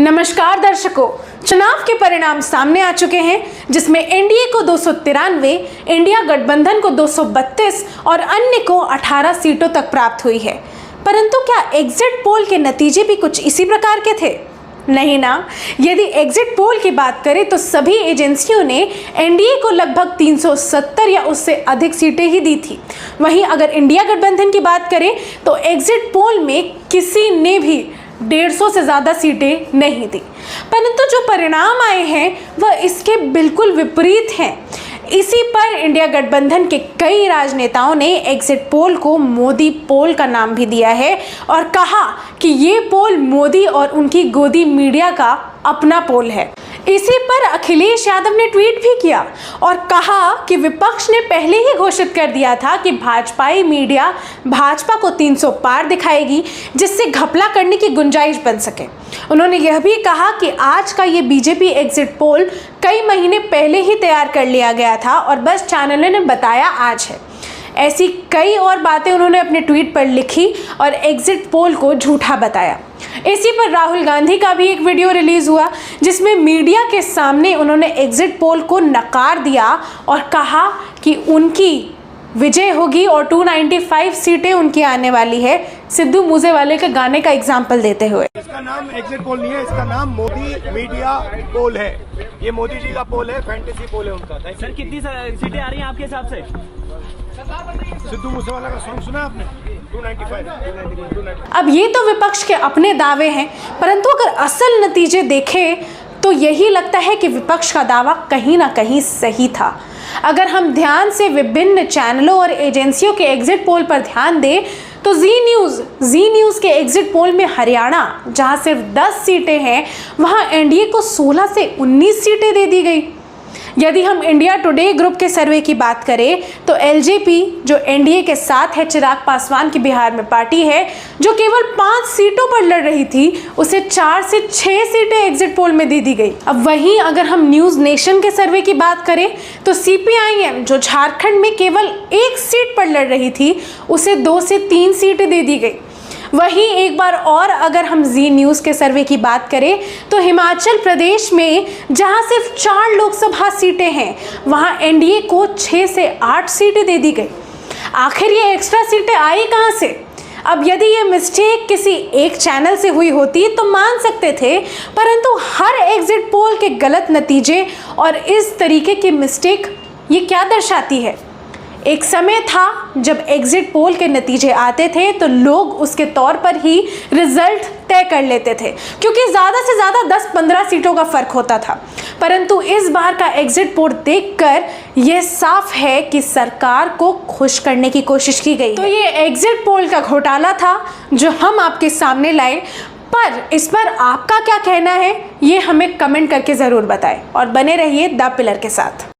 नमस्कार दर्शकों, चुनाव के परिणाम सामने आ चुके हैं जिसमें एनडीए को 293, इंडिया गठबंधन को 232 और अन्य को 18 सीटों तक प्राप्त हुई है। परंतु क्या एग्जिट पोल के नतीजे भी कुछ इसी प्रकार के थे? नहीं ना। यदि एग्जिट पोल की बात करें तो सभी एजेंसियों ने एनडीए को लगभग 370 या उससे अधिक सीटें ही दी थी। वहीं अगर इंडिया गठबंधन की बात करें तो एग्जिट पोल में किसी ने भी 150 से ज़्यादा सीटें नहीं दी। परंतु जो परिणाम आए हैं वह इसके बिल्कुल विपरीत हैं। इसी पर इंडिया गठबंधन के कई राजनेताओं ने एग्जिट पोल को मोदी पोल का नाम भी दिया है और कहा कि ये पोल मोदी और उनकी गोदी मीडिया का अपना पोल है। इसी पर अखिलेश यादव ने ट्वीट भी किया और कहा कि विपक्ष ने पहले ही घोषित कर दिया था कि भाजपाई मीडिया भाजपा को 300 पार दिखाएगी जिससे घपला करने की गुंजाइश बन सके। उन्होंने यह भी कहा कि आज का ये बीजेपी एग्जिट पोल कई महीने पहले ही तैयार कर लिया गया था और बस चैनलों ने बताया आज है। ऐसी कई और बातें उन्होंने अपने ट्वीट पर लिखी और एग्जिट पोल को झूठा बताया। इसी पर राहुल गांधी का भी एक वीडियो रिलीज हुआ जिसमें मीडिया के सामने उन्होंने एग्जिट पोल को नकार दिया और कहा कि उनकी विजय होगी और 295 सीटें उनकी आने वाली है, सिद्धू मूसेवाले के गाने का एग्जाम्पल देते हुए। इसका नाम एग्जिट पोल नहीं है, इसका नाम मोदी मीडिया पोल है। ये मोदी जी का पोल है, फैंटेसी पोल है उनका। सर कितनी सीटें आ रही हैं आपके हिसाब से? सिद्धू मूसेवाला का सॉन्ग सुना आपने? 295। अब ये तो विपक्ष के अपने दावे हैं, परंतु अगर असल नतीजे देखें तो यही लगता है कि विपक्ष का दावा कहीं ना कहीं सही था। अगर हम ध्यान से विभिन्न चैनलों और एजेंसियों के एग्जिट पोल पर ध्यान दें तो जी न्यूज़ के एग्जिट पोल में हरियाणा, जहां सिर्फ 10 सीटें हैं, वहां एनडीए को 16 से 19 सीटें दे दी गई। यदि हम इंडिया टुडे ग्रुप के सर्वे की बात करें तो एलजेपी, जो एनडीए के साथ है, चिराग पासवान की बिहार में पार्टी है, जो केवल 5 सीटों पर लड़ रही थी, उसे 4 से 6 सीटें एग्जिट पोल में दे दी गई। अब वहीं अगर हम न्यूज़ नेशन के सर्वे की बात करें तो सीपीआईएम, जो झारखंड में केवल 1 सीट पर लड़ रही थी, उसे 2 से 3 सीटें दे दी गई। वहीं एक बार और अगर हम जी न्यूज़ के सर्वे की बात करें तो हिमाचल प्रदेश में जहां सिर्फ 4 लोकसभा सीटें हैं, वहां एनडीए को 6 से 8 सीटें दे दी गई। आखिर ये एक्स्ट्रा सीटें आई कहां से? अब यदि ये मिस्टेक किसी एक चैनल से हुई होती तो मान सकते थे, परंतु हर एग्जिट पोल के गलत नतीजे और इस तरीके की मिस्टेक ये क्या दर्शाती है? एक समय था जब एग्जिट पोल के नतीजे आते थे तो लोग उसके तौर पर ही रिजल्ट तय कर लेते थे, क्योंकि ज़्यादा से ज़्यादा 10-15 सीटों का फर्क होता था। परंतु इस बार का एग्जिट पोल देखकर यह साफ है कि सरकार को खुश करने की कोशिश की गई। तो ये एग्जिट पोल का घोटाला था जो हम आपके सामने लाए। पर इस पर आपका क्या कहना है ये हमें कमेंट करके ज़रूर बताएं और बने रहिए द पिलर के साथ।